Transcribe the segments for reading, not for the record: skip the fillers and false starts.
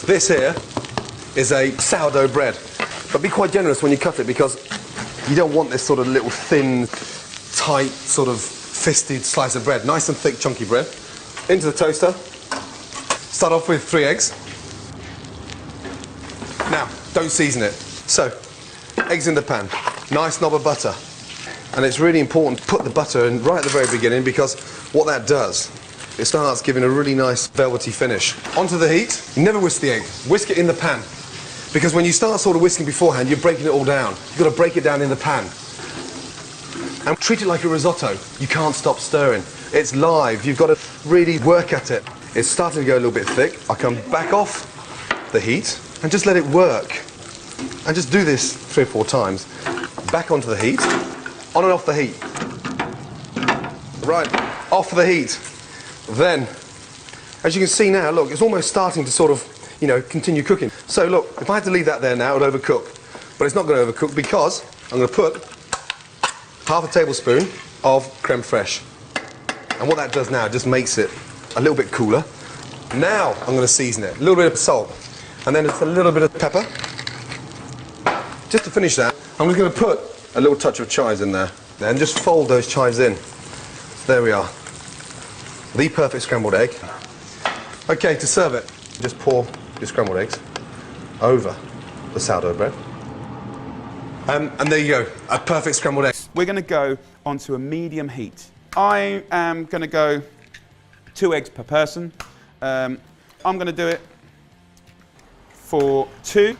This here is a sourdough bread, but be quite generous when you cut it because you don't want this sort of little thin, tight, sort of fisted slice of bread. Nice and thick, chunky bread. Into the toaster. Start off with 3 eggs. Now, don't season it. So, eggs in the pan. Nice knob of butter. And it's really important to put the butter in right at the very beginning because what that does, it starts giving a really nice velvety finish. Onto the heat. Never whisk the egg. Whisk it in the pan. Because when you start sort of whisking beforehand, you're breaking it all down. You've got to break it down in the pan. And treat it like a risotto. You can't stop stirring. It's live. You've got to really work at it. It's starting to go a little bit thick. I come back off the heat and just let it work. And just do this 3 or 4 times. Back onto the heat. On and off the heat. Right, off the heat. Then, as you can see now, look, it's almost starting to sort of, you know, continue cooking. So look, if I had to leave that there now, it would overcook. But it's not going to overcook because I'm going to put half a tablespoon of creme fraiche. And what that does now, just makes it a little bit cooler. Now I'm going to season it. A little bit of salt. And then just a little bit of pepper. Just to finish that, I'm just going to put a little touch of chives in there. Then just fold those chives in. There we are. The perfect scrambled egg. Okay, to serve it, just pour your scrambled eggs over the sourdough bread. And there you go, a perfect scrambled egg. We're going to go onto a medium heat. I am going to go 2 eggs per person. I'm going to do it for 2.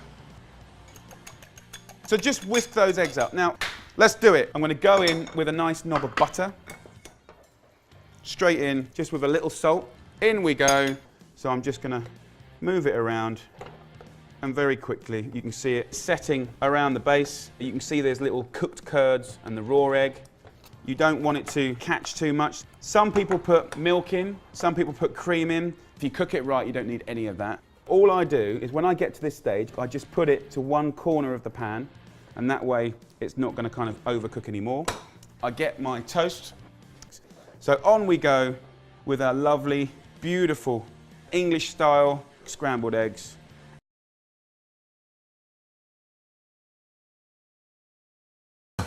So just whisk those eggs up. Now, let's do it. I'm going to go in with a nice knob of butter. Straight in, just with a little salt. In we go. So I'm just going to move it around. And very quickly, you can see it setting around the base. You can see there's little cooked curds and the raw egg. You don't want it to catch too much. Some people put milk in, some people put cream in. If you cook it right, you don't need any of that. All I do is when I get to this stage, I just put it to one corner of the pan, and that way it's not going to kind of overcook anymore. I get my toast. So on we go with our lovely, beautiful English-style scrambled eggs.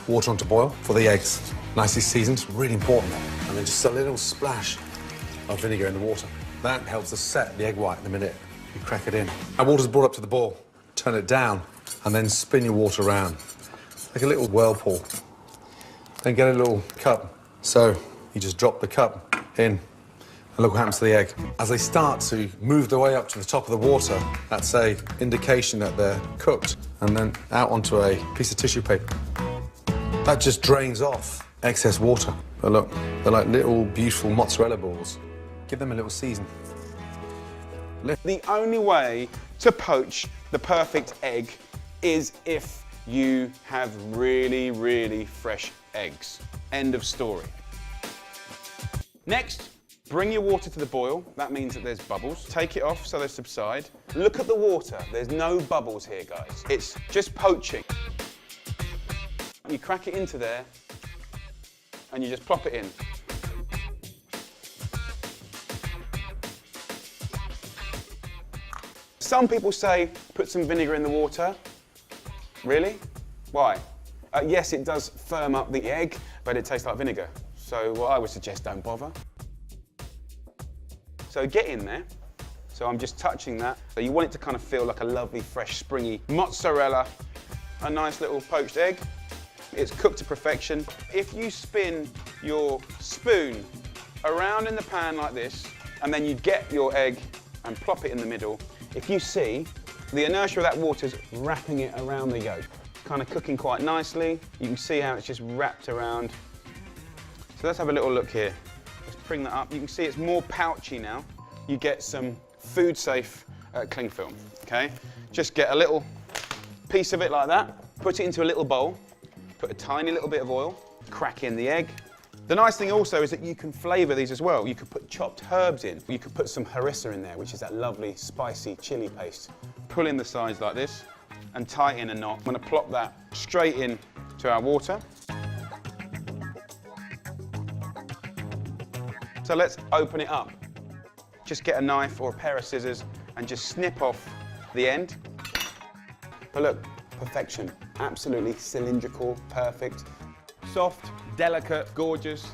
Water on to boil for the eggs. Nicely seasoned, really important. And then just a little splash of vinegar in the water. That helps to set the egg white the minute you crack it in. Our water's brought up to the boil. Turn it down and then spin your water around. Like a little whirlpool. Then get a little cup. So you just drop the cup in and look what happens to the egg. As they start to move their way up to the top of the water, that's an indication that they're cooked. And then out onto a piece of tissue paper. That just drains off excess water. But look, they're like little beautiful mozzarella balls. Give them a little season. The only way to poach the perfect egg is if you have really, really fresh eggs. End of story. Next, bring your water to the boil. That means that there's bubbles. Take it off so they subside. Look at the water. There's no bubbles here, guys. It's just poaching. You crack it into there and you just plop it in. Some people say put some vinegar in the water. Really? Why? Yes, it does firm up the egg, but it tastes like vinegar. So what I would suggest, don't bother. So get in there. So I'm just touching that. So you want it to kind of feel like a lovely, fresh, springy mozzarella, a nice little poached egg. It's cooked to perfection. If you spin your spoon around in the pan like this, and then you get your egg and plop it in the middle, if you see, the inertia of that water's wrapping it around the yolk, kind of cooking quite nicely. You can see how it's just wrapped around. So let's have a little look here. Let's bring that up. You can see it's more pouchy now. You get some food-safe cling film, okay? Just get a little piece of it like that, put it into a little bowl, put a tiny little bit of oil, crack in the egg. The nice thing also is that you can flavour these as well. You could put chopped herbs in. You could put some harissa in there, which is that lovely spicy chilli paste. Pull in the sides like this and tie in a knot. I'm going to plop that straight in to our water. So let's open it up. Just get a knife or a pair of scissors and just snip off the end. But look, perfection. Absolutely cylindrical, perfect. Soft, delicate, gorgeous.